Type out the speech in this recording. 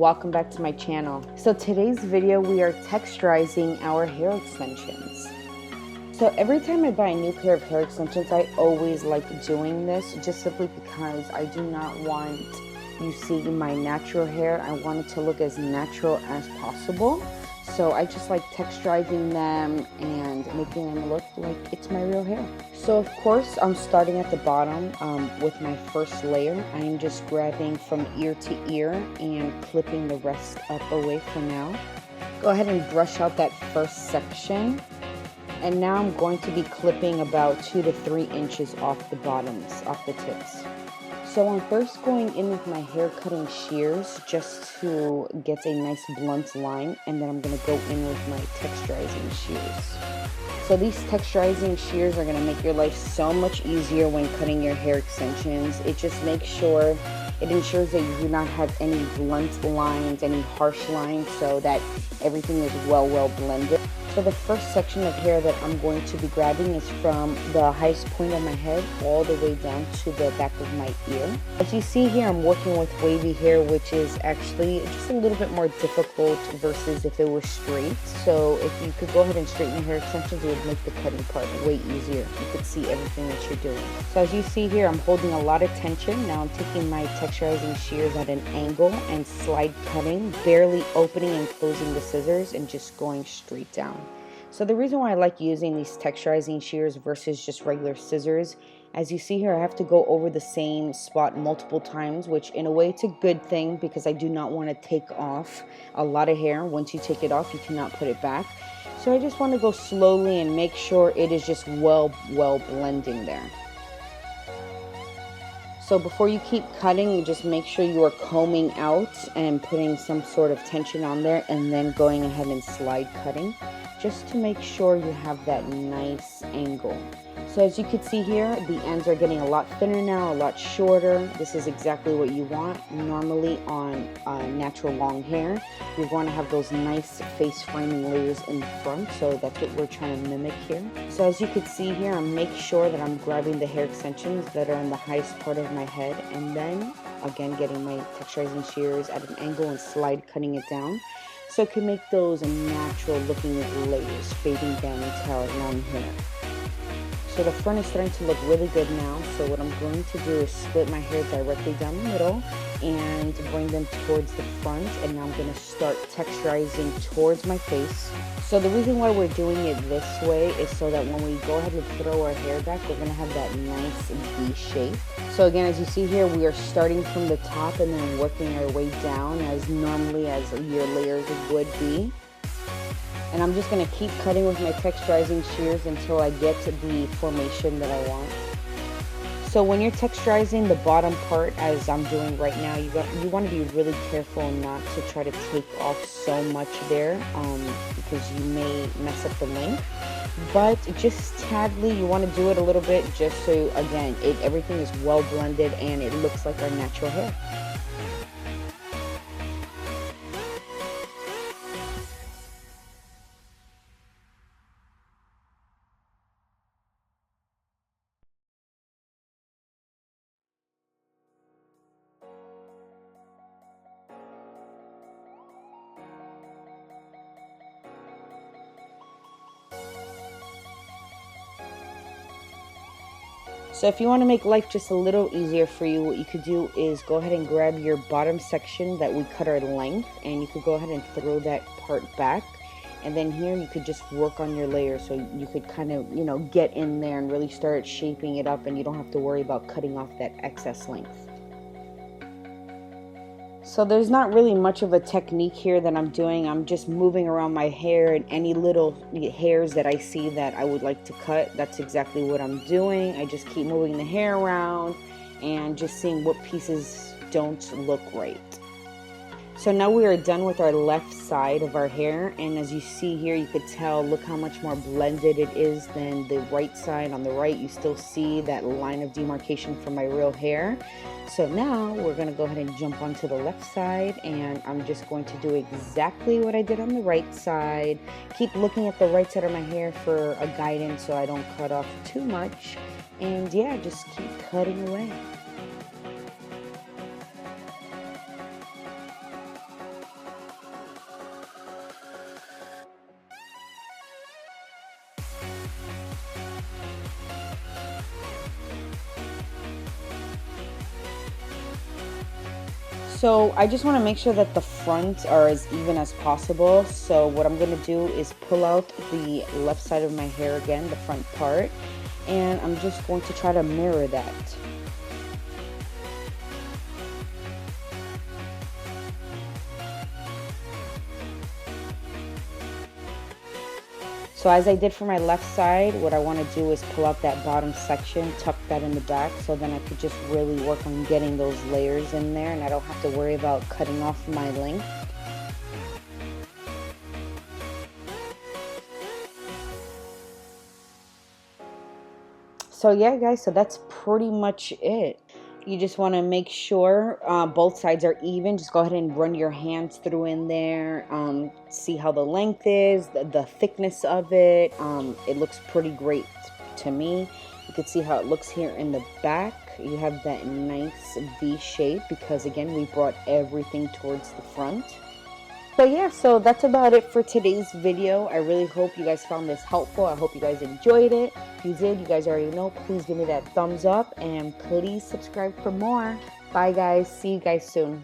welcome back to my channel. So today's video we are texturizing our hair extensions. So every time I buy a new pair of hair extensions, I always like doing this just simply because I do not want you seeing my natural hair. I want it to look as natural as possible. So I just like texturizing them and making them look like it's my real hair. So of course I'm starting at the bottom with my first layer. I'm just grabbing from ear to ear and clipping the rest up away for now. Go ahead and brush out that first section. And now I'm going to be clipping about 2 to 3 inches off the bottoms, off the tips. So I'm first going in with my hair cutting shears just to get a nice blunt line, and then I'm going to go in with my texturizing shears. So these texturizing shears are going to make your life so much easier when cutting your hair extensions. It just makes sure, it ensures that you do not have any blunt lines, any harsh lines, so that everything is well blended. So the first section of hair that I'm going to be grabbing is from the highest point of my head all the way down to the back of my ear. As you see here, I'm working with wavy hair, which is actually just a little bit more difficult versus if it was straight. So if you could go ahead and straighten your hair extensions, it would make the cutting part way easier. You could see everything that you're doing. So as you see here, I'm holding a lot of tension. Now I'm taking my texturizing shears at an angle and slide cutting, barely opening and closing the scissors and just going straight down. So the reason why I like using these texturizing shears versus just regular scissors, as you see here, I have to go over the same spot multiple times, which in a way it's a good thing because I do not want to take off a lot of hair. Once you take it off, you cannot put it back. So I just want to go slowly and make sure it is just well blending there. So before you keep cutting, you just make sure you are combing out and putting some sort of tension on there and then going ahead and slide cutting just to make sure you have that nice angle. So as you can see here, the ends are getting a lot thinner now, a lot shorter. This is exactly what you want. Normally on natural long hair, you're going to have those nice face framing layers in the front, so that's what we're trying to mimic here. So as you can see here, I'm making sure that I'm grabbing the hair extensions that are in the highest part of my head, and then again getting my texturizing shears at an angle and slide cutting it down, so it can make those natural looking layers fading down into our long hair. So the front is starting to look really good now. So what I'm going to do is split my hair directly down the middle and bring them towards the front. And now I'm going to start texturizing towards my face. So the reason why we're doing it this way is so that when we go ahead and throw our hair back, we're going to have that nice V shape. So again, as you see here, we are starting from the top and then working our way down as normally as your layers would be. And I'm just going to keep cutting with my texturizing shears until I get to the formation that I want. So when you're texturizing the bottom part, as I'm doing right now, you want to be really careful not to try to take off so much there because you may mess up the length. But just tadly, you want to do it a little bit just so, again, everything is well blended and it looks like our natural hair. So if you want to make life just a little easier for you, what you could do is go ahead and grab your bottom section that we cut our length, and you could go ahead and throw that part back. And then here you could just work on your layer, so you could kind of, get in there and really start shaping it up, and you don't have to worry about cutting off that excess length. So there's not really much of a technique here that I'm doing. I'm just moving around my hair, and any little hairs that I see that I would like to cut, that's exactly what I'm doing. I just keep moving the hair around and just seeing what pieces don't look right. So now we are done with our left side of our hair, and as you see here, you could tell, look how much more blended it is than the right side. On the right, you still see that line of demarcation from my real hair. So now we're going to go ahead and jump onto the left side, and I'm just going to do exactly what I did on the right side. Keep looking at the right side of my hair for a guidance so I don't cut off too much, and yeah, just keep cutting away. So I just want to make sure that the fronts are as even as possible. So what I'm going to do is pull out the left side of my hair again, the front part, and I'm just going to try to mirror that. So as I did for my left side, what I want to do is pull out that bottom section, tuck that in the back, so then I could just really work on getting those layers in there and I don't have to worry about cutting off my length. So yeah, guys, so that's pretty much it. You just want to make sure both sides are even. Just go ahead and run your hands through in there. See how the length is, the thickness of it. It looks pretty great to me. You can see how it looks here in the back. You have that nice V shape because, again, we brought everything towards the front. So yeah, so that's about it for today's video. I really hope you guys found this helpful. I hope you guys enjoyed it. If you did, you guys already know, please give me that thumbs up and please subscribe for more. Bye guys, see you guys soon.